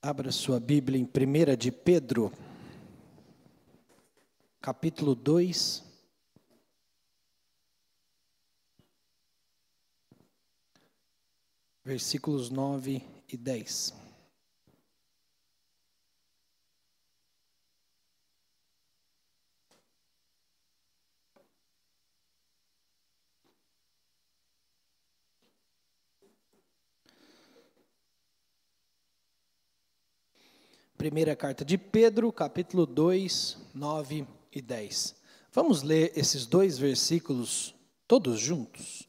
Abra sua Bíblia em 1 de Pedro, capítulo 2. Versículos 9 e 10. Primeira carta de Pedro, capítulo 2, 9 e 10. Vamos ler esses dois versículos todos juntos?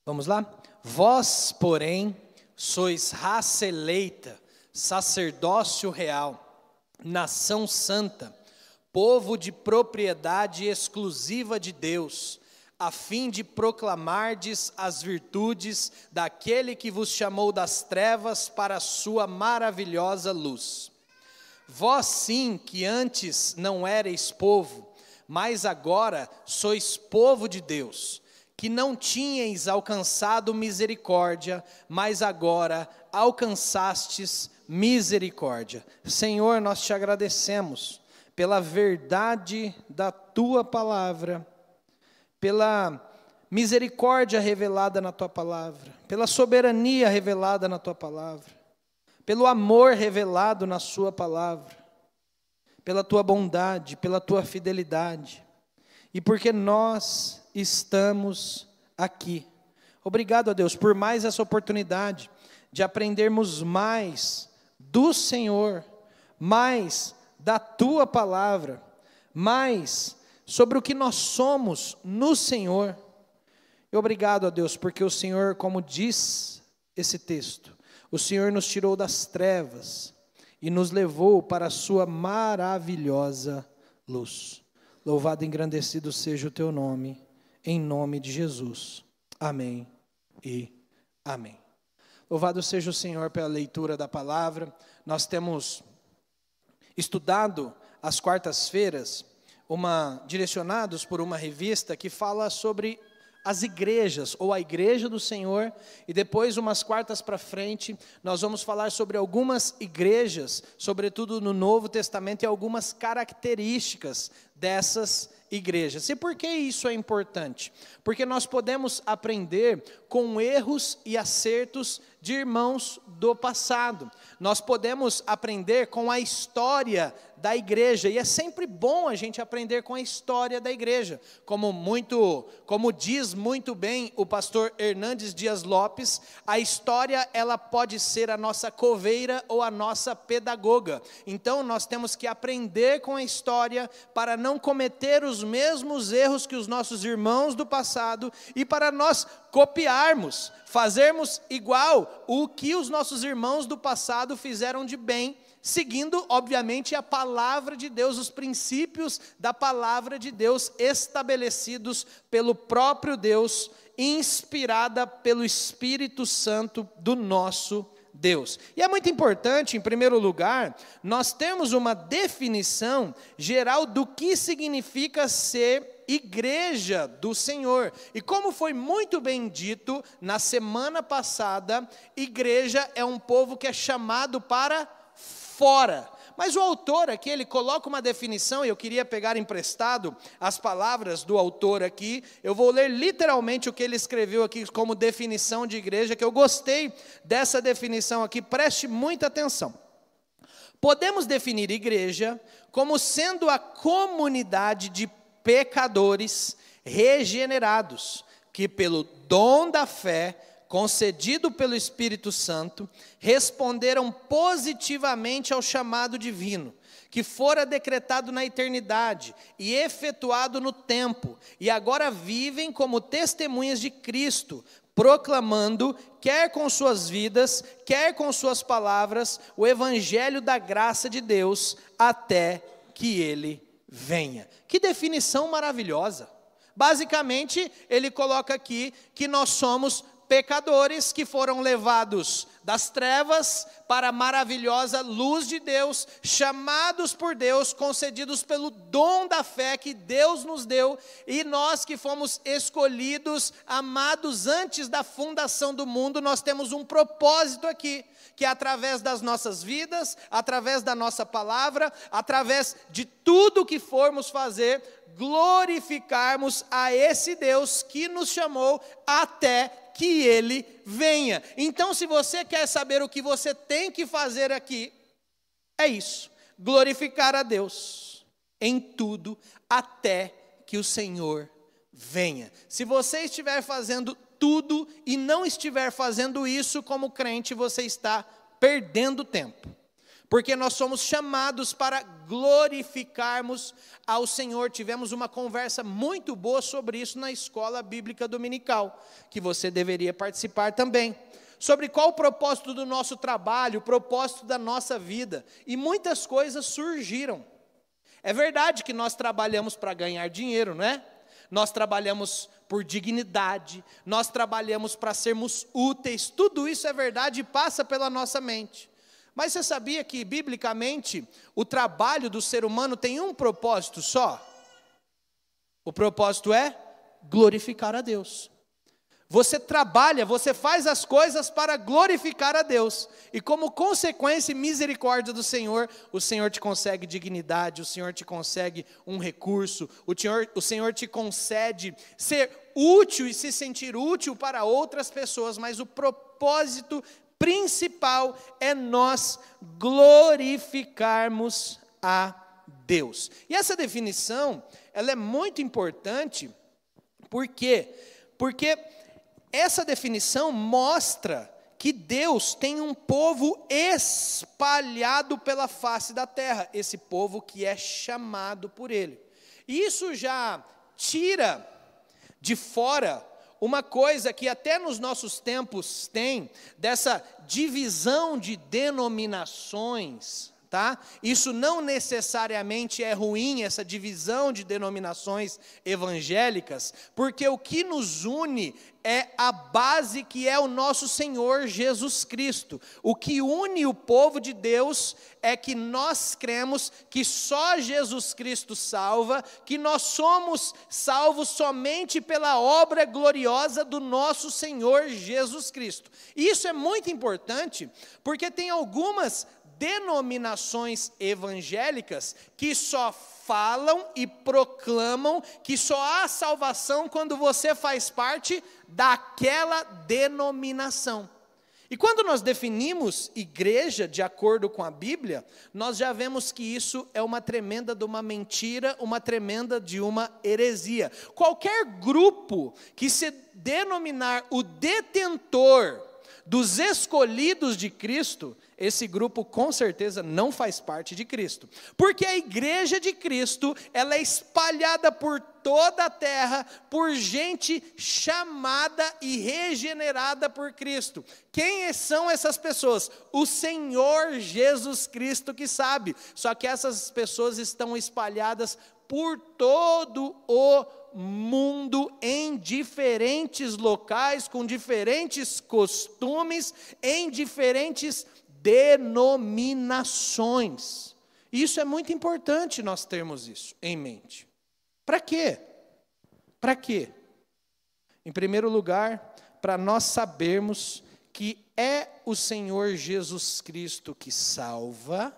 Vamos lá? Vós, porém, sois raça eleita, sacerdócio real, nação santa, povo de propriedade exclusiva de Deus, a fim de proclamardes as virtudes daquele que vos chamou das trevas para a sua maravilhosa luz. Vós sim, que antes não erais povo, mas agora sois povo de Deus, que não tinhais alcançado misericórdia, mas agora alcançastes misericórdia. Senhor, nós te agradecemos pela verdade da tua palavra, pela misericórdia revelada na tua palavra, pela soberania revelada na tua palavra, pelo amor revelado na sua palavra, pela tua bondade, pela tua fidelidade, e porque nós estamos aqui. Obrigado a Deus por mais essa oportunidade de aprendermos mais do Senhor, mais da tua palavra, mais sobre o que nós somos no Senhor. E obrigado a Deus, porque o Senhor, como diz esse texto, o Senhor nos tirou das trevas e nos levou para a sua maravilhosa luz. Louvado e engrandecido seja o teu nome, em nome de Jesus. Amém e amém. Louvado seja o Senhor pela leitura da palavra. Nós temos estudado às quartas-feiras, direcionados por uma revista que fala sobre as igrejas, ou a igreja do Senhor, e depois, umas quartas para frente, nós vamos falar sobre algumas igrejas, sobretudo no Novo Testamento, e algumas características dessas igrejas. E por que isso é importante? Porque nós podemos aprender com erros e acertos de irmãos do passado. Nós podemos aprender com a história da igreja, e é sempre bom a gente aprender com a história da igreja. Como diz muito bem o pastor Hernandes Dias Lopes, a história ela pode ser a nossa coveira ou a nossa pedagoga. Então nós temos que aprender com a história para não cometer os mesmos erros que os nossos irmãos do passado e para nós copiarmos, fazermos igual o que os nossos irmãos do passado fizeram de bem, seguindo, obviamente, a palavra de Deus, os princípios da palavra de Deus estabelecidos pelo próprio Deus, inspirada pelo Espírito Santo do nosso Deus. E é muito importante, em primeiro lugar, nós temos uma definição geral do que significa ser igreja do Senhor. E como foi muito bem dito na semana passada, igreja é um povo que é chamado para fora. Mas o autor aqui, ele coloca uma definição, e eu queria pegar emprestado as palavras do autor aqui. Eu vou ler literalmente o que ele escreveu aqui como definição de igreja, que eu gostei dessa definição aqui, preste muita atenção. Podemos definir igreja como sendo a comunidade de pecadores regenerados, que pelo dom da fé, concedido pelo Espírito Santo, responderam positivamente ao chamado divino, que fora decretado na eternidade e efetuado no tempo, e agora vivem como testemunhas de Cristo, proclamando, quer com suas vidas, quer com suas palavras, o evangelho da graça de Deus, até que ele venha. Que definição maravilhosa! Basicamente, ele coloca aqui que nós somos pecadores que foram levados das trevas para a maravilhosa luz de Deus, chamados por Deus, concedidos pelo dom da fé que Deus nos deu, e nós que fomos escolhidos, amados antes da fundação do mundo, nós temos um propósito aqui, que é através das nossas vidas, através da nossa palavra, através de tudo que formos fazer, glorificarmos a esse Deus que nos chamou até que Ele venha. Então, se você quer saber o que você tem que fazer aqui, é isso: glorificar a Deus em tudo até que o Senhor venha. Se você estiver fazendo tudo e não estiver fazendo isso como crente, você está perdendo tempo. Porque nós somos chamados para glorificarmos ao Senhor. Tivemos uma conversa muito boa sobre isso na escola bíblica dominical, que você deveria participar também. Sobre qual o propósito do nosso trabalho, o propósito da nossa vida. E muitas coisas surgiram. É verdade que nós trabalhamos para ganhar dinheiro, não é? Nós trabalhamos por dignidade, nós trabalhamos para sermos úteis. Tudo isso é verdade e passa pela nossa mente. Mas você sabia que, biblicamente, o trabalho do ser humano tem um propósito só? O propósito é glorificar a Deus. Você trabalha, você faz as coisas para glorificar a Deus. E como consequência e misericórdia do Senhor, o Senhor te concede dignidade, o Senhor te concede um recurso, o Senhor te concede ser útil e se sentir útil para outras pessoas. Mas o propósito principal é nós glorificarmos a Deus. E essa definição, ela é muito importante, por quê? Porque essa definição mostra que Deus tem um povo espalhado pela face da terra, esse povo que é chamado por Ele. E isso já tira de fora uma coisa que até nos nossos tempos tem, dessa divisão de denominações, tá? Isso não necessariamente é ruim, essa divisão de denominações evangélicas, porque o que nos une é a base que é o nosso Senhor Jesus Cristo. O que une o povo de Deus é que nós cremos que só Jesus Cristo salva, que nós somos salvos somente pela obra gloriosa do nosso Senhor Jesus Cristo. E isso é muito importante, porque tem algumas denominações evangélicas que só falam e proclamam que só há salvação quando você faz parte daquela denominação. E quando nós definimos igreja de acordo com a Bíblia, nós já vemos que isso é uma tremenda de uma mentira, uma tremenda de uma heresia. Qualquer grupo que se denominar o detentor dos escolhidos de Cristo, esse grupo com certeza não faz parte de Cristo. Porque a igreja de Cristo, ela é espalhada por toda a terra, por gente chamada e regenerada por Cristo. Quem são essas pessoas? O Senhor Jesus Cristo que sabe. Só que essas pessoas estão espalhadas por todo o mundo, em diferentes locais, com diferentes costumes, em diferentes denominações. Isso é muito importante nós termos isso em mente. Para quê? Para quê? Em primeiro lugar, para nós sabermos que é o Senhor Jesus Cristo que salva.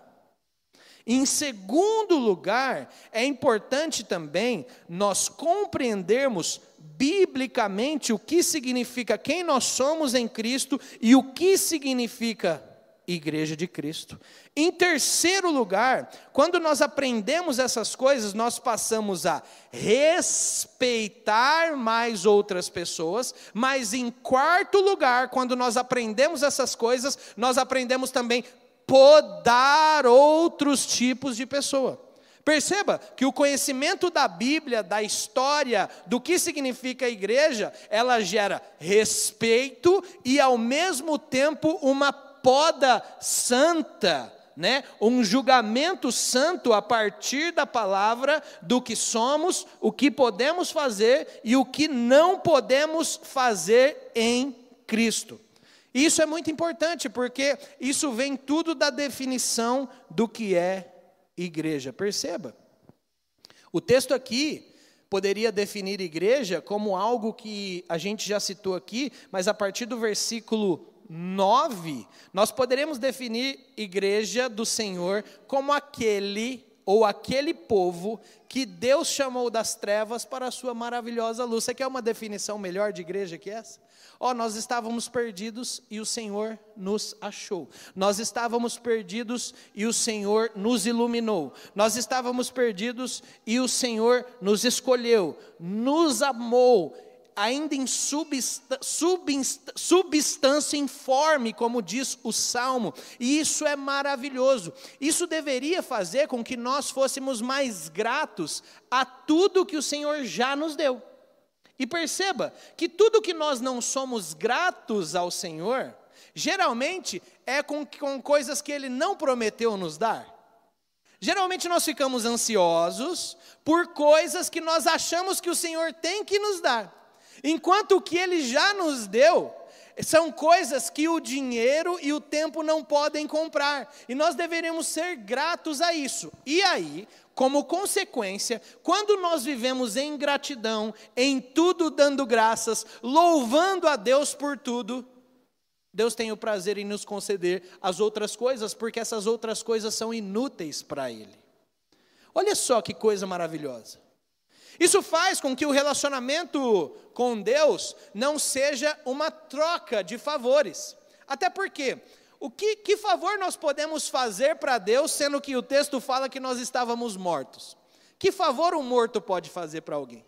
Em segundo lugar, é importante também nós compreendermos biblicamente o que significa quem nós somos em Cristo e o que significa igreja de Cristo. Em terceiro lugar, quando nós aprendemos essas coisas, nós passamos a respeitar mais outras pessoas, mas em quarto lugar, quando nós aprendemos essas coisas, nós aprendemos também podar outros tipos de pessoa. Perceba que o conhecimento da Bíblia, da história, do que significa a igreja, ela gera respeito e ao mesmo tempo uma poda santa, né? Um julgamento santo a partir da palavra do que somos, o que podemos fazer e o que não podemos fazer em Cristo. E isso é muito importante, porque isso vem tudo da definição do que é igreja. Perceba, o texto aqui poderia definir igreja como algo que a gente já citou aqui, mas a partir do versículo 9, nós poderemos definir igreja do Senhor como aquele povo que Deus chamou das trevas para a sua maravilhosa luz. Você quer uma definição melhor de igreja que essa? Nós estávamos perdidos e o Senhor nos achou. Nós estávamos perdidos e o Senhor nos iluminou. Nós estávamos perdidos e o Senhor nos escolheu, nos amou, ainda em substância informe, como diz o Salmo, e isso é maravilhoso. Isso deveria fazer com que nós fôssemos mais gratos a tudo que o Senhor já nos deu. E perceba que tudo que nós não somos gratos ao Senhor, geralmente é com coisas que Ele não prometeu nos dar. Geralmente nós ficamos ansiosos por coisas que nós achamos que o Senhor tem que nos dar. Enquanto o que Ele já nos deu, são coisas que o dinheiro e o tempo não podem comprar. E nós deveríamos ser gratos a isso. E aí, como consequência, quando nós vivemos em gratidão, em tudo dando graças, louvando a Deus por tudo, Deus tem o prazer em nos conceder as outras coisas, porque essas outras coisas são inúteis para Ele. Olha só que coisa maravilhosa. Isso faz com que o relacionamento com Deus não seja uma troca de favores. Até porque, que favor nós podemos fazer para Deus, sendo que o texto fala que nós estávamos mortos? Que favor um morto pode fazer para alguém?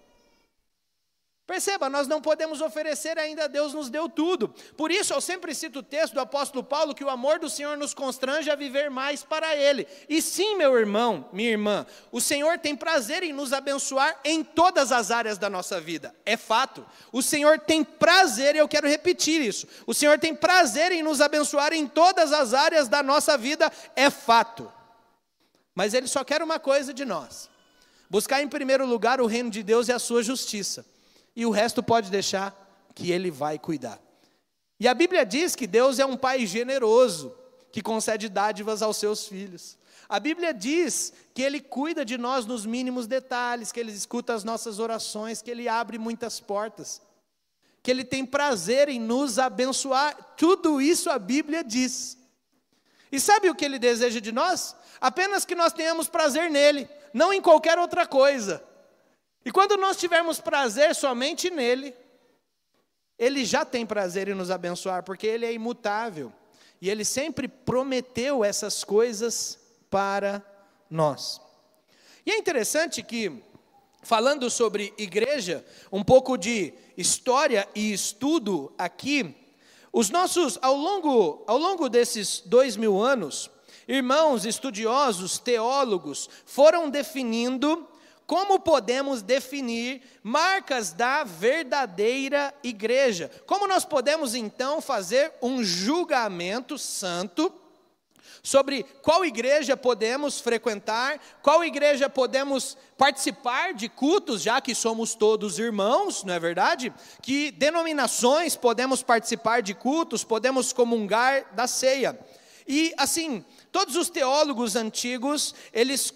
Perceba, nós não podemos oferecer ainda, Deus nos deu tudo. Por isso eu sempre cito o texto do apóstolo Paulo, que o amor do Senhor nos constrange a viver mais para Ele. E sim, meu irmão, minha irmã, o Senhor tem prazer em nos abençoar em todas as áreas da nossa vida. É fato. O Senhor tem prazer, e eu quero repetir isso. O Senhor tem prazer em nos abençoar em todas as áreas da nossa vida. É fato. Mas Ele só quer uma coisa de nós: buscar em primeiro lugar o reino de Deus e a sua justiça. E o resto pode deixar que Ele vai cuidar. E a Bíblia diz que Deus é um Pai generoso, que concede dádivas aos seus filhos. A Bíblia diz que Ele cuida de nós nos mínimos detalhes, que Ele escuta as nossas orações, que Ele abre muitas portas, que Ele tem prazer em nos abençoar. Tudo isso a Bíblia diz. E sabe o que Ele deseja de nós? Apenas que nós tenhamos prazer nele, não em qualquer outra coisa. E quando nós tivermos prazer somente nele, Ele já tem prazer em nos abençoar, porque Ele é imutável. E Ele sempre prometeu essas coisas para nós. E é interessante que, falando sobre igreja, um pouco de história e estudo aqui, ao longo desses 2000 anos, irmãos estudiosos, teólogos, foram definindo como podemos definir marcas da verdadeira igreja. Como nós podemos então fazer um julgamento santo sobre qual igreja podemos frequentar, qual igreja podemos participar de cultos, já que somos todos irmãos, não é verdade? Que denominações podemos participar de cultos, podemos comungar da ceia. E assim, todos os teólogos antigos, eles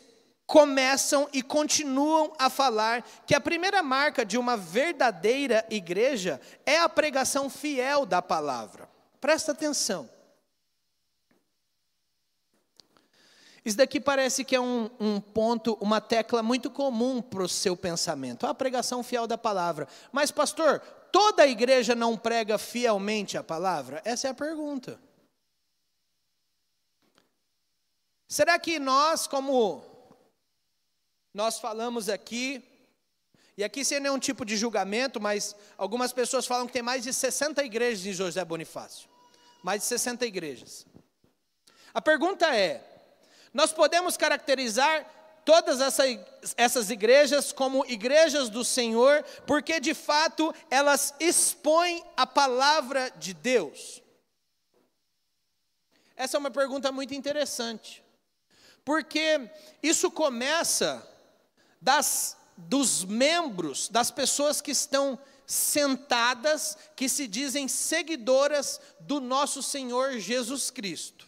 começam e continuam a falar que a primeira marca de uma verdadeira igreja é a pregação fiel da palavra. Presta atenção. Isso daqui parece que é um ponto, uma tecla muito comum para o seu pensamento. A pregação fiel da palavra. Mas pastor, toda a igreja não prega fielmente a palavra? Essa é a pergunta. Será que nós, como nós falamos aqui, e aqui sem nenhum tipo de julgamento, mas algumas pessoas falam que tem mais de 60 igrejas em José Bonifácio. Mais de 60 igrejas. A pergunta é, nós podemos caracterizar todas essas igrejas como igrejas do Senhor, porque de fato elas expõem a palavra de Deus? Essa é uma pergunta muito interessante, porque isso começa dos membros, das pessoas que estão sentadas que se dizem seguidoras do nosso Senhor Jesus Cristo.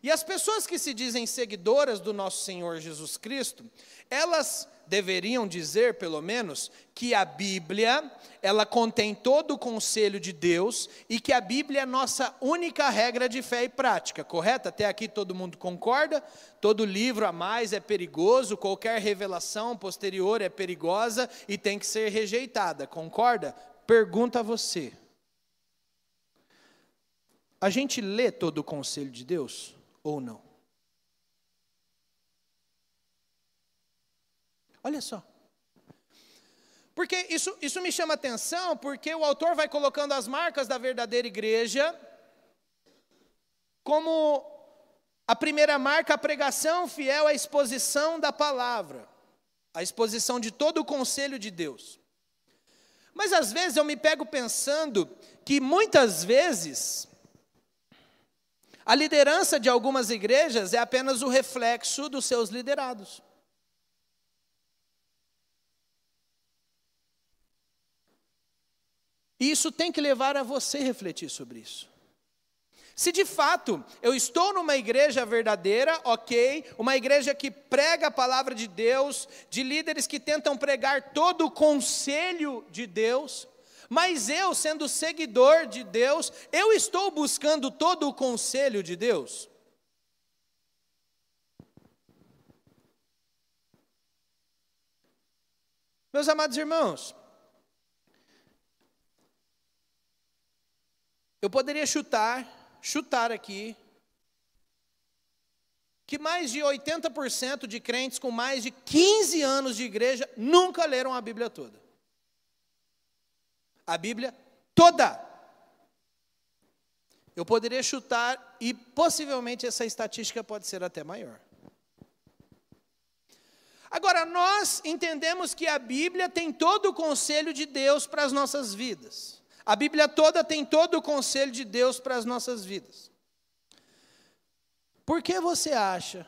E as pessoas que se dizem seguidoras do nosso Senhor Jesus Cristo, elas deveriam dizer, pelo menos, que a Bíblia, ela contém todo o conselho de Deus e que a Bíblia é nossa única regra de fé e prática, correto? Até aqui todo mundo concorda? Todo livro a mais é perigoso, qualquer revelação posterior é perigosa e tem que ser rejeitada, concorda? Pergunta a você. A gente lê todo o conselho de Deus ou não? Olha só. Porque isso me chama atenção, porque o autor vai colocando as marcas da verdadeira igreja, como a primeira marca, a pregação fiel à exposição da palavra, a exposição de todo o conselho de Deus. Mas às vezes eu me pego pensando que muitas vezes a liderança de algumas igrejas é apenas o reflexo dos seus liderados. E isso tem que levar a você refletir sobre isso. Se de fato eu estou numa igreja verdadeira, ok, uma igreja que prega a palavra de Deus, de líderes que tentam pregar todo o conselho de Deus, mas eu, sendo seguidor de Deus, eu estou buscando todo o conselho de Deus? Meus amados irmãos, eu poderia chutar aqui, que mais de 80% de crentes com mais de 15 anos de igreja nunca leram a Bíblia toda. A Bíblia toda. Eu poderia chutar e possivelmente essa estatística pode ser até maior. Agora, nós entendemos que a Bíblia tem todo o conselho de Deus para as nossas vidas. A Bíblia toda tem todo o conselho de Deus para as nossas vidas. Por que você acha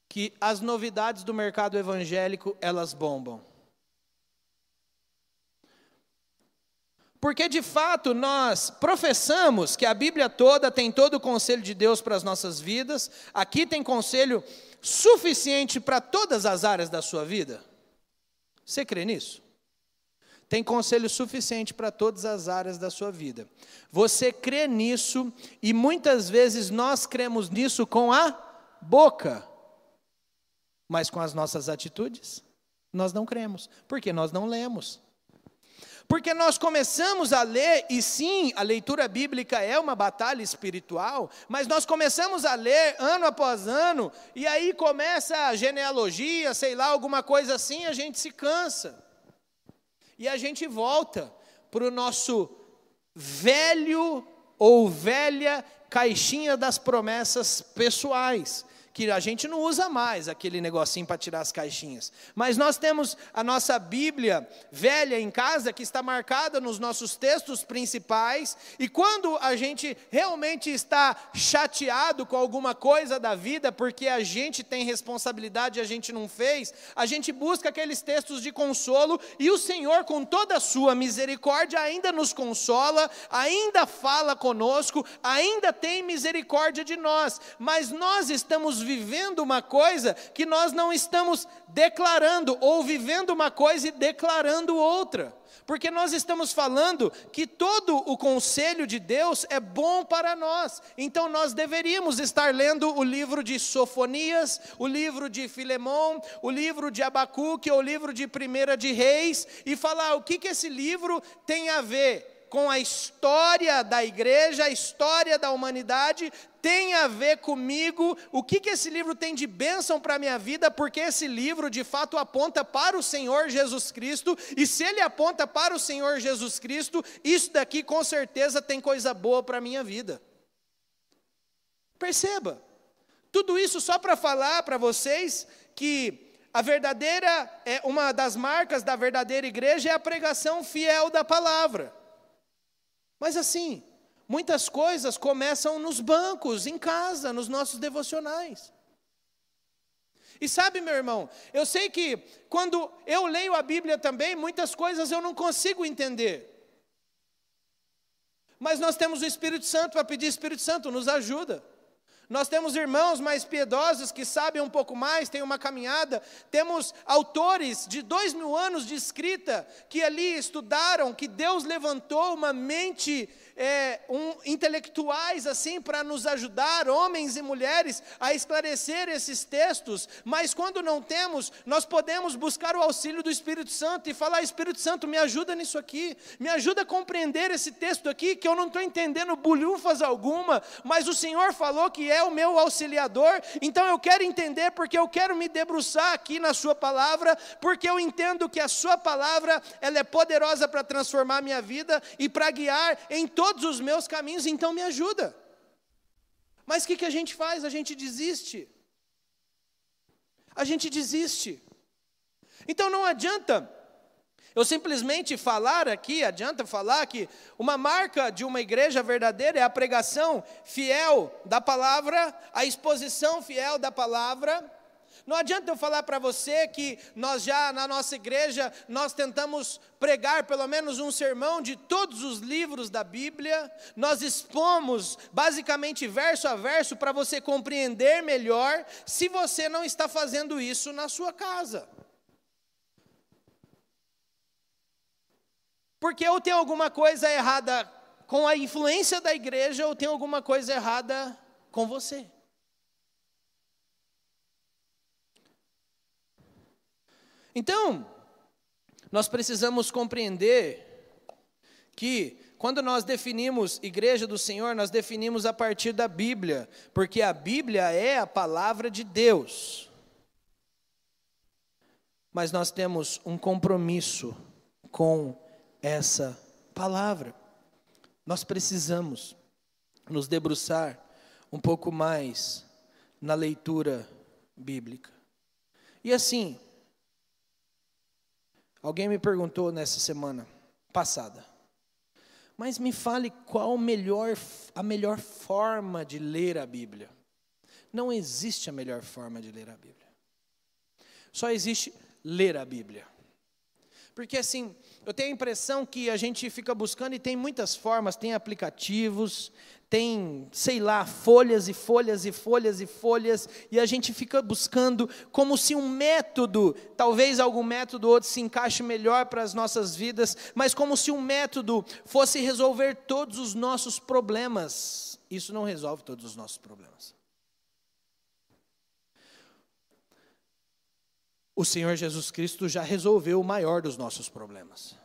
que as novidades do mercado evangélico, elas bombam? Porque de fato nós professamos que a Bíblia toda tem todo o conselho de Deus para as nossas vidas. Aqui tem conselho suficiente para todas as áreas da sua vida. Você crê nisso? Tem conselho suficiente para todas as áreas da sua vida. Você crê nisso e muitas vezes nós cremos nisso com a boca. Mas com as nossas atitudes, nós não cremos. Porque nós não lemos. Porque nós começamos a ler, e sim, a leitura bíblica é uma batalha espiritual, mas nós começamos a ler ano após ano, e aí começa a genealogia, sei lá, alguma coisa assim, a gente se cansa. E a gente volta para o nosso velho ou velha caixinha das promessas pessoais, que a gente não usa mais aquele negocinho para tirar as caixinhas. Mas nós temos a nossa Bíblia velha em casa, que está marcada nos nossos textos principais, e quando a gente realmente está chateado com alguma coisa da vida, porque a gente tem responsabilidade e a gente não fez, a gente busca aqueles textos de consolo, e o Senhor, com toda a sua misericórdia, ainda nos consola, ainda fala conosco, ainda tem misericórdia de nós, mas nós estamos vivendo uma coisa que nós não estamos declarando, ou vivendo uma coisa e declarando outra, porque nós estamos falando que todo o conselho de Deus é bom para nós, então nós deveríamos estar lendo o livro de Sofonias, o livro de Filemão, o livro de Abacuque, ou o livro de 1 de Reis, e falar o que esse livro tem a ver com a história da igreja, a história da humanidade, tem a ver comigo, o que esse livro tem de bênção para a minha vida, porque esse livro de fato aponta para o Senhor Jesus Cristo, e se ele aponta para o Senhor Jesus Cristo, isso daqui com certeza tem coisa boa para a minha vida. Perceba, tudo isso só para falar para vocês que a verdadeira, uma das marcas da verdadeira igreja é a pregação fiel da palavra. Mas assim, muitas coisas começam nos bancos, em casa, nos nossos devocionais. E sabe, meu irmão, eu sei que quando eu leio a Bíblia também, muitas coisas eu não consigo entender. Mas nós temos o Espírito Santo para pedir: Espírito Santo, nos ajuda. Nós temos irmãos mais piedosos que sabem um pouco mais, têm uma caminhada. Temos autores de 2000 anos de escrita que ali estudaram, que Deus levantou uma mente intelectuais assim para nos ajudar, homens e mulheres, a esclarecer esses textos. Mas quando não temos, nós podemos buscar o auxílio do Espírito Santo e falar: Espírito Santo, me ajuda nisso aqui, me ajuda a compreender esse texto aqui, que eu não estou entendendo bolhufas alguma, mas o Senhor falou que é o meu auxiliador, então eu quero entender, porque eu quero me debruçar aqui na sua palavra, porque eu entendo que a sua palavra, ela é poderosa para transformar a minha vida e para guiar em todos os meus caminhos, então me ajuda. Mas o que a gente faz? A gente desiste. A gente desiste. Então não adianta eu simplesmente falar aqui, adianta falar que uma marca de uma igreja verdadeira é a pregação fiel da palavra, a exposição fiel da palavra. Não adianta eu falar para você que nós já, na nossa igreja, nós tentamos pregar pelo menos um sermão de todos os livros da Bíblia. Nós expomos basicamente verso a verso para você compreender melhor, se você não está fazendo isso na sua casa. Porque ou tem alguma coisa errada com a influência da igreja, ou tem alguma coisa errada com você. Então, nós precisamos compreender que quando nós definimos igreja do Senhor, nós definimos a partir da Bíblia, porque a Bíblia é a palavra de Deus. Mas nós temos um compromisso com essa palavra. Nós precisamos nos debruçar um pouco mais na leitura bíblica. E assim, alguém me perguntou nessa semana passada: mas me fale qual a melhor forma de ler a Bíblia. Não existe a melhor forma de ler a Bíblia. Só existe ler a Bíblia. Porque assim, eu tenho a impressão que a gente fica buscando e tem muitas formas, tem aplicativos, tem, sei lá, folhas e folhas e folhas e folhas, e a gente fica buscando como se um método, talvez algum método ou outro se encaixe melhor para as nossas vidas, mas como se um método fosse resolver todos os nossos problemas. Isso não resolve todos os nossos problemas. O Senhor Jesus Cristo já resolveu o maior dos nossos problemas.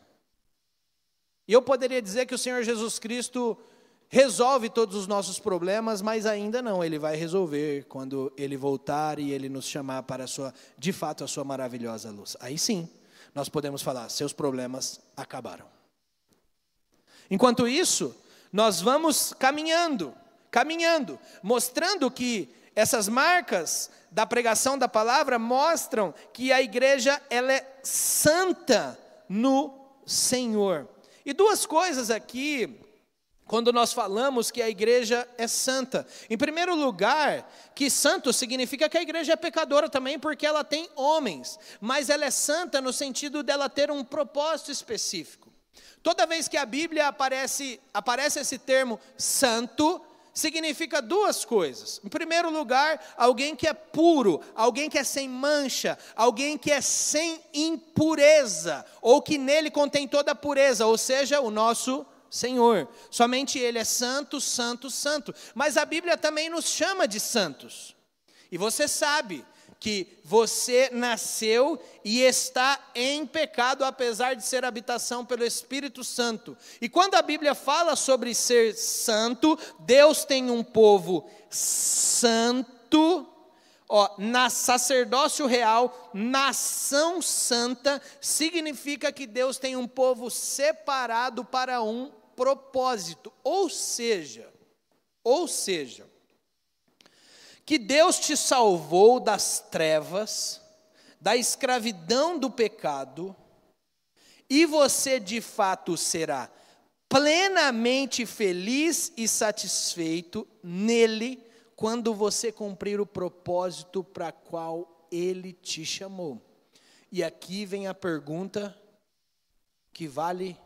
E eu poderia dizer que o Senhor Jesus Cristo resolve todos os nossos problemas, mas ainda não, Ele vai resolver quando Ele voltar e Ele nos chamar para de fato a sua maravilhosa luz. Aí sim, nós podemos falar: seus problemas acabaram. Enquanto isso, nós vamos caminhando, mostrando que essas marcas da pregação da palavra mostram que a igreja, ela é santa no Senhor. E duas coisas aqui, quando nós falamos que a igreja é santa. Em primeiro lugar, que santo significa que a igreja é pecadora também, porque ela tem homens. Mas ela é santa no sentido dela ter um propósito específico. Toda vez que a Bíblia aparece esse termo santo, significa duas coisas. Em primeiro lugar, alguém que é puro, alguém que é sem mancha, alguém que é sem impureza, ou que nele contém toda a pureza, ou seja, o nosso Senhor. Somente Ele é santo, santo, santo. Mas a Bíblia também nos chama de santos. E você sabe que você nasceu e está em pecado, apesar de ser habitação pelo Espírito Santo. E quando a Bíblia fala sobre ser santo, Deus tem um povo santo, na sacerdócio real, nação santa, significa que Deus tem um povo separado para um propósito. Ou seja, que Deus te salvou das trevas, da escravidão do pecado, e você de fato será plenamente feliz e satisfeito nele, quando você cumprir o propósito para qual Ele te chamou. E aqui vem a pergunta que vale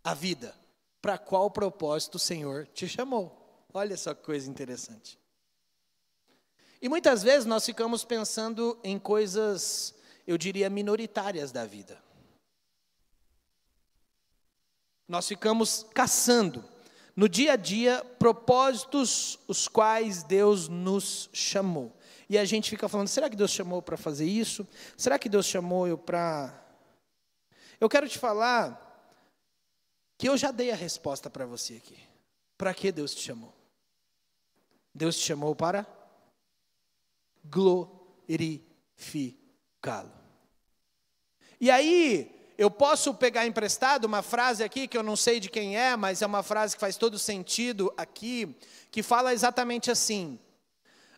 a vida. Para qual propósito o Senhor te chamou? Olha só que coisa interessante. E muitas vezes nós ficamos pensando em coisas, eu diria, minoritárias da vida. Nós ficamos caçando, no dia a dia, propósitos os quais Deus nos chamou. E a gente fica falando, será que Deus chamou para fazer isso? Será que Deus chamou eu para... Eu quero te falar que eu já dei a resposta para você aqui. Para que Deus te chamou? Deus te chamou para glorificá-lo. E aí, eu posso pegar emprestado uma frase aqui, que eu não sei de quem é, mas é uma frase que faz todo sentido aqui, que fala exatamente assim: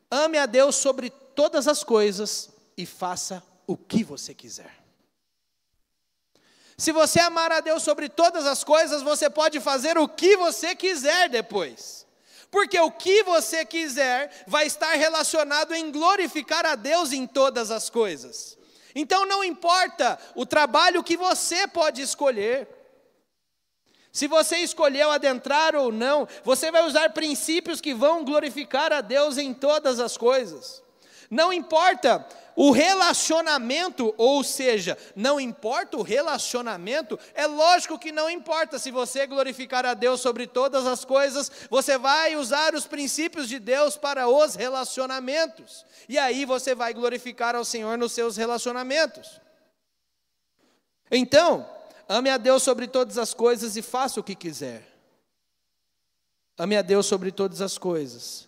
ame a Deus sobre todas as coisas e faça o que você quiser. Se você amar a Deus sobre todas as coisas, você pode fazer o que você quiser depois. Porque o que você quiser vai estar relacionado em glorificar a Deus em todas as coisas. Então não importa o trabalho que você pode escolher. Se você escolheu adentrar ou não, você vai usar princípios que vão glorificar a Deus em todas as coisas. Não importa o relacionamento, ou seja, não importa o relacionamento, é lógico que não importa. Se você glorificar a Deus sobre todas as coisas, você vai usar os princípios de Deus para os relacionamentos. E aí você vai glorificar ao Senhor nos seus relacionamentos. Então, ame a Deus sobre todas as coisas e faça o que quiser. Ame a Deus sobre todas as coisas.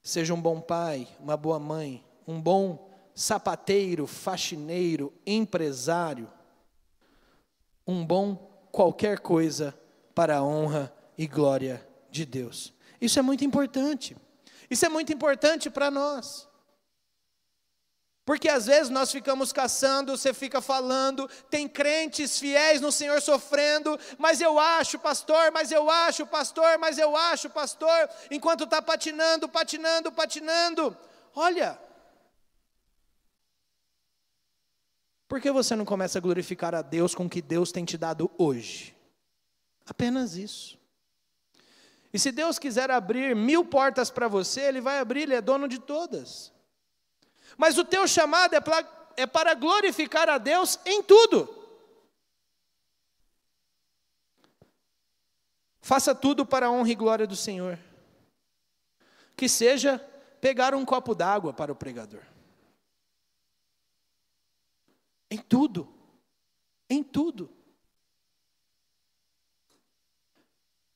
Seja um bom pai, uma boa mãe, um bom sapateiro, faxineiro, empresário, um bom qualquer coisa para a honra e glória de Deus. Isso é muito importante. Isso é muito importante para nós. Porque às vezes nós ficamos caçando, você fica falando, tem crentes fiéis no Senhor sofrendo, mas eu acho, pastor, mas eu acho, pastor, mas eu acho, pastor, enquanto está patinando. Olha, por que você não começa a glorificar a Deus com o que Deus tem te dado hoje? Apenas isso. E se Deus quiser abrir 1000 portas para você, Ele vai abrir, Ele é dono de todas. Mas o teu chamado é para glorificar a Deus em tudo. Faça tudo para a honra e glória do Senhor. Que seja pegar um copo d'água para o pregador. Em tudo. Em tudo.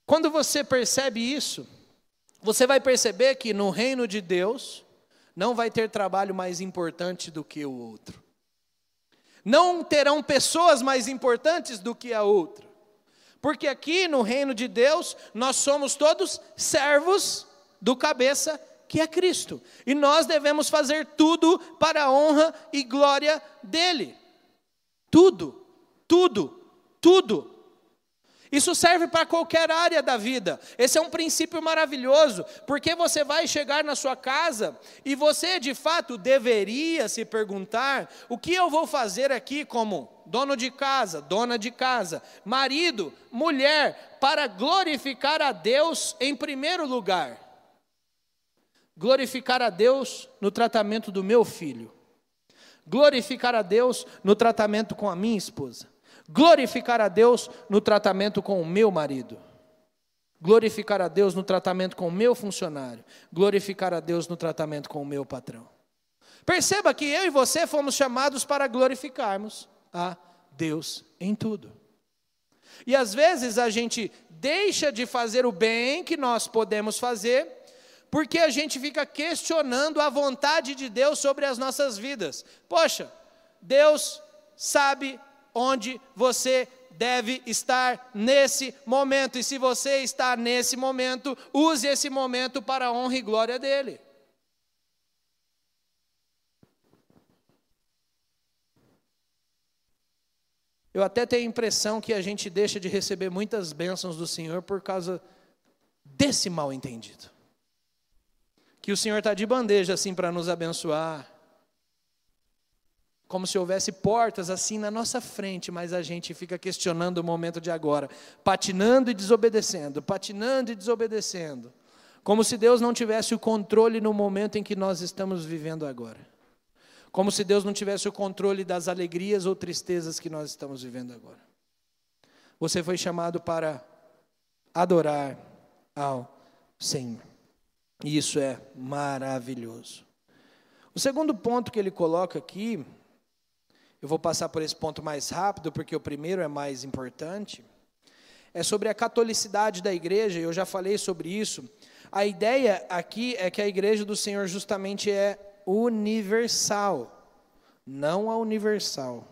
Quando você percebe isso, você vai perceber que no reino de Deus não vai ter trabalho mais importante do que o outro. Não terão pessoas mais importantes do que a outra. Porque aqui no reino de Deus, nós somos todos servos do cabeça que é Cristo. E nós devemos fazer tudo para a honra e glória dele. Tudo, tudo, tudo. Isso serve para qualquer área da vida. Esse é um princípio maravilhoso, porque você vai chegar na sua casa e você de fato deveria se perguntar: o que eu vou fazer aqui como dono de casa, dona de casa, marido, mulher, para glorificar a Deus em primeiro lugar? Glorificar a Deus no tratamento do meu filho. Glorificar a Deus no tratamento com a minha esposa. Glorificar a Deus no tratamento com o meu marido. Glorificar a Deus no tratamento com o meu funcionário. Glorificar a Deus no tratamento com o meu patrão. Perceba que eu e você fomos chamados para glorificarmos a Deus em tudo. E às vezes a gente deixa de fazer o bem que nós podemos fazer, porque a gente fica questionando a vontade de Deus sobre as nossas vidas. Poxa, Deus sabe onde você deve estar nesse momento. E se você está nesse momento, use esse momento para a honra e glória dele. Eu até tenho a impressão que a gente deixa de receber muitas bênçãos do Senhor por causa desse mal entendido. Que o Senhor está de bandeja assim para nos abençoar. como se houvesse portas assim na nossa frente, mas a gente fica questionando o momento de agora, patinando e desobedecendo, como se Deus não tivesse o controle no momento em que nós estamos vivendo agora, como se Deus não tivesse o controle das alegrias ou tristezas que nós estamos vivendo agora. Você foi chamado para adorar ao Senhor, e isso é maravilhoso. O segundo ponto que ele coloca aqui, eu vou passar por esse ponto mais rápido, porque o primeiro é mais importante, é sobre a catolicidade da igreja. Eu já falei sobre isso. A ideia aqui é que a igreja do Senhor justamente é universal, não a universal.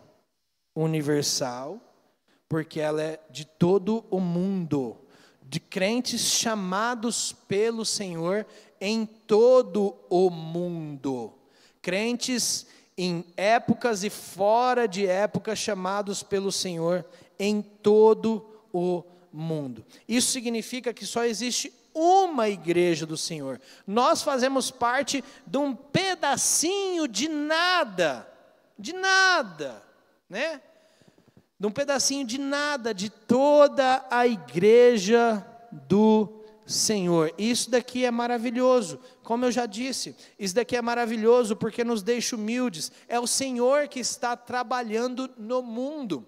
Universal, porque ela é de todo o mundo, de crentes chamados pelo Senhor em todo o mundo, crentes em épocas e fora de épocas chamados pelo Senhor em todo o mundo. Isso significa que só existe uma igreja do Senhor. Nós fazemos parte de um pedacinho de nada, né? De um pedacinho de nada, de toda a igreja do Senhor. Isso daqui é maravilhoso, como eu já disse, isso daqui é maravilhoso porque nos deixa humildes. É o Senhor que está trabalhando no mundo.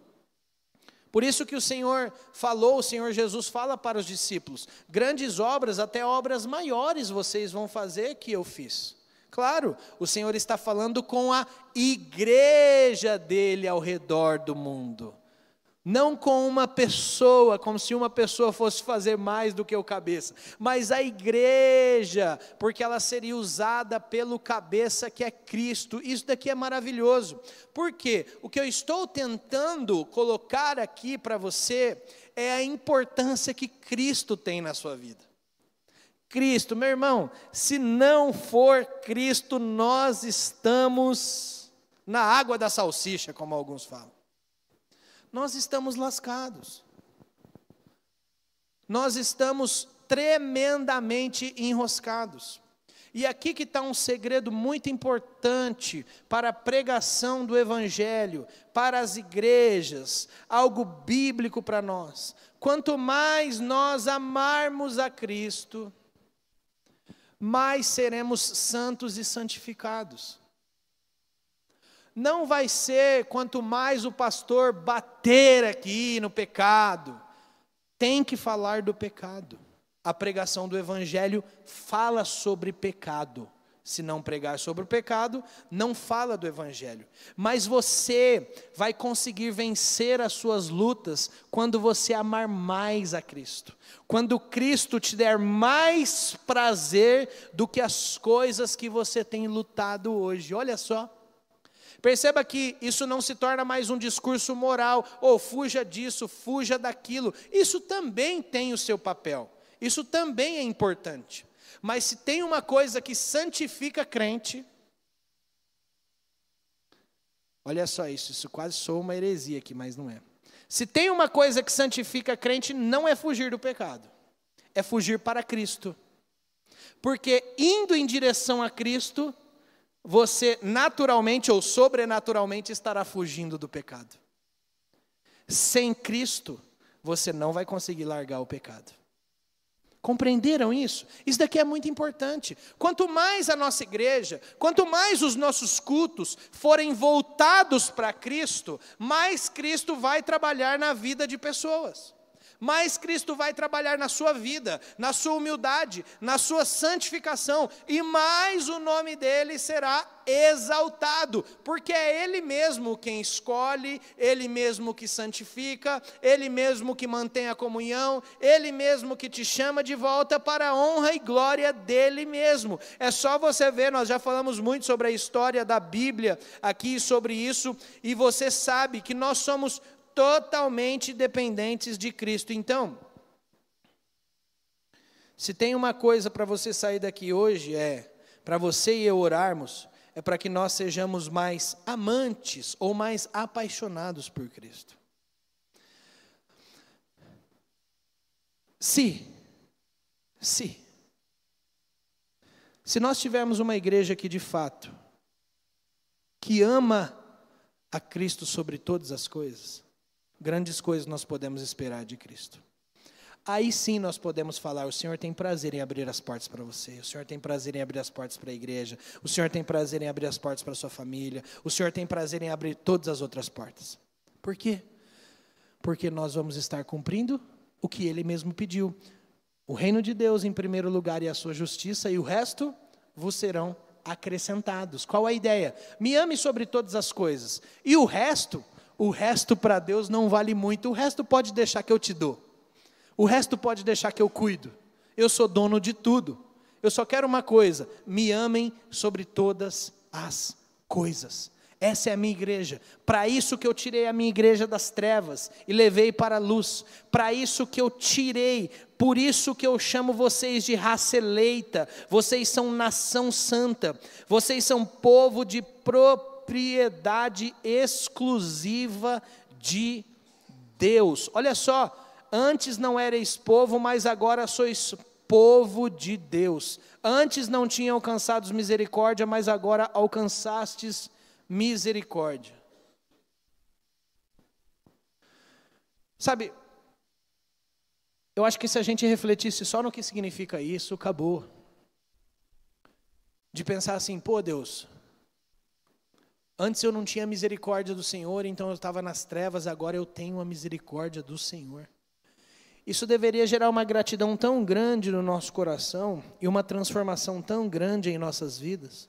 Por isso que o Senhor falou, o Senhor Jesus fala para os discípulos: grandes obras, até obras maiores vocês vão fazer que eu fiz. Claro, o Senhor está falando com a igreja dele ao redor do mundo. Não com uma pessoa, como se uma pessoa fosse fazer mais do que o cabeça, mas a igreja, porque ela seria usada pelo cabeça que é Cristo. Isso daqui é maravilhoso. Por quê? O que eu estou tentando colocar aqui para você é a importância que Cristo tem na sua vida. Cristo, meu irmão, se não for Cristo, nós estamos na água da salsicha, como alguns falam. Nós estamos lascados. Nós estamos tremendamente enroscados. E aqui que está um segredo muito importante para a pregação do Evangelho, para as igrejas, algo bíblico para nós. Quanto mais nós amarmos a Cristo, mais seremos santos e santificados. Não vai ser quanto mais o pastor bater aqui no pecado. Tem que falar do pecado. A pregação do Evangelho fala sobre pecado. Se não pregar sobre o pecado, não fala do Evangelho. Mas você vai conseguir vencer as suas lutas quando você amar mais a Cristo. Quando Cristo te der mais prazer do que as coisas que você tem lutado hoje. Olha só. Perceba que isso não se torna mais um discurso moral, ou fuja disso, fuja daquilo. Isso também tem o seu papel, isso também é importante. Mas se tem uma coisa que santifica crente, olha só isso quase soa uma heresia aqui, mas não é. Se tem uma coisa que santifica crente, não é fugir do pecado, é fugir para Cristo. Porque indo em direção a Cristo, você naturalmente ou sobrenaturalmente estará fugindo do pecado. Sem Cristo, você não vai conseguir largar o pecado. Compreenderam isso? Isso daqui é muito importante. Quanto mais a nossa igreja, quanto mais os nossos cultos forem voltados para Cristo, mais Cristo vai trabalhar na vida de pessoas. Mais Cristo vai trabalhar na sua vida, na sua humildade, na sua santificação, e mais o nome dele será exaltado, porque é ele mesmo quem escolhe, ele mesmo que santifica, ele mesmo que mantém a comunhão, ele mesmo que te chama de volta para a honra e glória dele mesmo. É só você ver, nós já falamos muito sobre a história da Bíblia aqui, sobre isso, e você sabe que nós somos totalmente dependentes de Cristo. Então, se tem uma coisa para você sair daqui hoje, para você e eu orarmos, é para que nós sejamos mais amantes ou mais apaixonados por Cristo. Se nós tivermos uma igreja aqui de fato, que ama a Cristo sobre todas as coisas, grandes coisas nós podemos esperar de Cristo. Aí sim nós podemos falar, o Senhor tem prazer em abrir as portas para você, o Senhor tem prazer em abrir as portas para a igreja, o Senhor tem prazer em abrir as portas para a sua família, o Senhor tem prazer em abrir todas as outras portas. Por quê? Porque nós vamos estar cumprindo o que Ele mesmo pediu. O reino de Deus em primeiro lugar e a sua justiça, e o resto vos serão acrescentados. Qual a ideia? Me ame sobre todas as coisas. E o resto para Deus não vale muito, o resto pode deixar que eu te dou. O resto pode deixar que eu cuido. Eu sou dono de tudo. Eu só quero uma coisa: me amem sobre todas as coisas. Essa é a minha igreja. Para isso que eu tirei a minha igreja das trevas e levei para a luz. Para isso que eu tirei. Por isso que eu chamo vocês de raça eleita. Vocês são nação santa. Vocês são povo de propriedade exclusiva de Deus. Olha só. Antes não erais povo, mas agora sois povo de Deus. Antes não tinham alcançado misericórdia, mas agora alcançastes misericórdia. Sabe, eu acho que se a gente refletisse só no que significa isso, acabou. De pensar assim, pô Deus, antes eu não tinha misericórdia do Senhor, então eu estava nas trevas, agora eu tenho a misericórdia do Senhor. Isso deveria gerar uma gratidão tão grande no nosso coração e uma transformação tão grande em nossas vidas.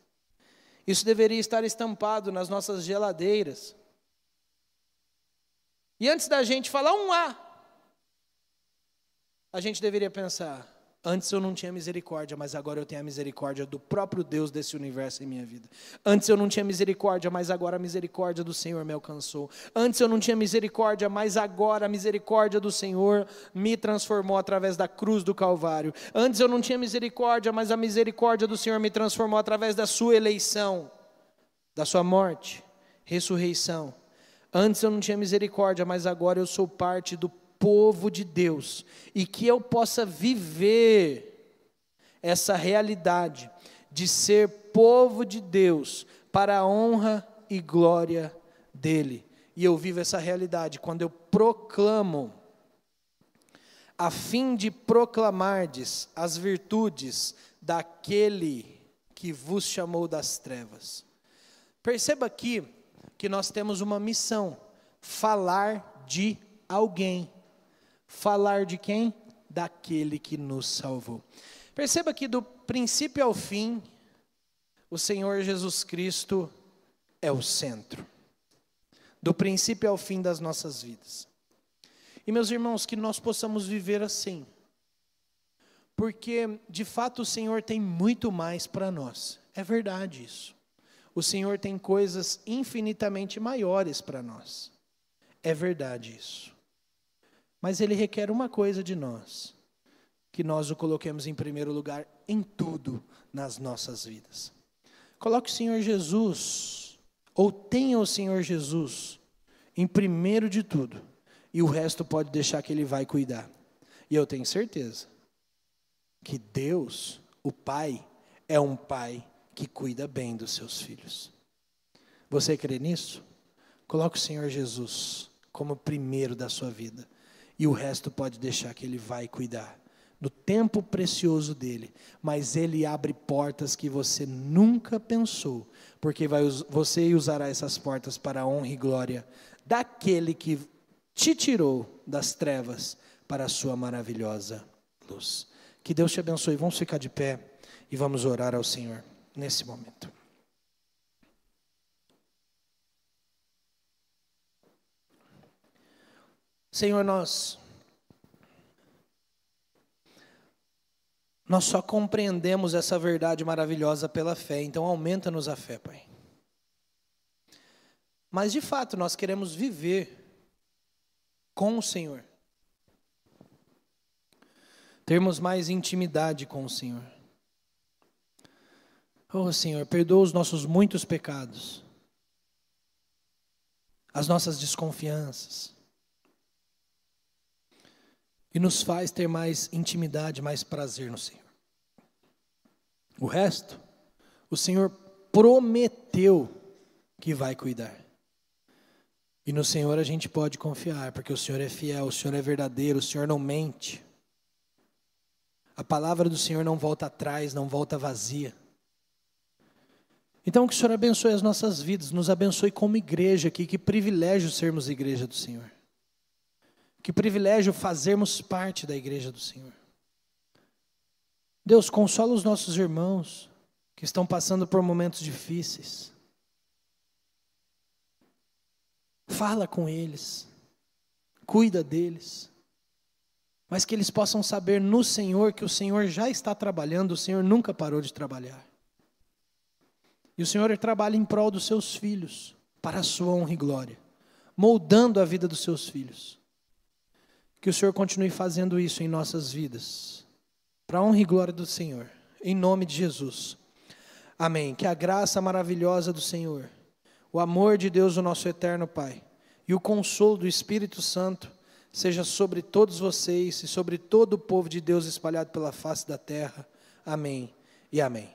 Isso deveria estar estampado nas nossas geladeiras. E antes da gente falar a gente deveria pensar, antes eu não tinha misericórdia, mas agora eu tenho a misericórdia do próprio Deus desse universo em minha vida. Antes eu não tinha misericórdia, mas agora a misericórdia do Senhor me alcançou. Antes eu não tinha misericórdia, mas agora a misericórdia do Senhor me transformou através da cruz do Calvário. Antes eu não tinha misericórdia, mas a misericórdia do Senhor me transformou através da sua eleição, da sua morte, ressurreição. Antes eu não tinha misericórdia, mas agora eu sou parte do povo de Deus, e que eu possa viver essa realidade de ser povo de Deus para a honra e glória dele. E eu vivo essa realidade quando eu proclamo, a fim de proclamardes as virtudes daquele que vos chamou das trevas. Perceba aqui que nós temos uma missão: falar de alguém. Falar de quem? Daquele que nos salvou. Perceba que do princípio ao fim, o Senhor Jesus Cristo é o centro. Do princípio ao fim das nossas vidas. E meus irmãos, que nós possamos viver assim. Porque, de fato, o Senhor tem muito mais para nós. É verdade isso. O Senhor tem coisas infinitamente maiores para nós. É verdade isso. Mas Ele requer uma coisa de nós, que nós o coloquemos em primeiro lugar em tudo nas nossas vidas. Coloque o Senhor Jesus, ou tenha o Senhor Jesus, em primeiro de tudo, e o resto pode deixar que Ele vai cuidar. E eu tenho certeza que Deus, o Pai, é um Pai que cuida bem dos seus filhos. Você crê nisso? Coloque o Senhor Jesus como primeiro da sua vida. E o resto pode deixar que Ele vai cuidar, no tempo precioso dEle. Mas Ele abre portas que você nunca pensou, porque você usará essas portas para a honra e glória daquele que te tirou das trevas para a sua maravilhosa luz. Que Deus te abençoe. Vamos ficar de pé e vamos orar ao Senhor nesse momento. Senhor, nós só compreendemos essa verdade maravilhosa pela fé, então aumenta-nos a fé, Pai. Mas de fato nós queremos viver com o Senhor, termos mais intimidade com o Senhor. Oh Senhor, perdoa os nossos muitos pecados, as nossas desconfianças, e nos faz ter mais intimidade, mais prazer no Senhor. O resto, o Senhor prometeu que vai cuidar. E no Senhor a gente pode confiar, porque o Senhor é fiel, o Senhor é verdadeiro, o Senhor não mente. A palavra do Senhor não volta atrás, não volta vazia. Então que o Senhor abençoe as nossas vidas, nos abençoe como igreja aqui, que privilégio sermos igreja do Senhor. Que privilégio fazermos parte da igreja do Senhor. Deus, consola os nossos irmãos que estão passando por momentos difíceis. Fala com eles, cuida deles, mas que eles possam saber no Senhor que o Senhor já está trabalhando, o Senhor nunca parou de trabalhar. E o Senhor trabalha em prol dos seus filhos, para a sua honra e glória, moldando a vida dos seus filhos. Que o Senhor continue fazendo isso em nossas vidas, para a honra e glória do Senhor, em nome de Jesus. Amém. Que a graça maravilhosa do Senhor, o amor de Deus, o nosso eterno Pai, e o consolo do Espírito Santo, seja sobre todos vocês e sobre todo o povo de Deus espalhado pela face da terra. Amém e amém.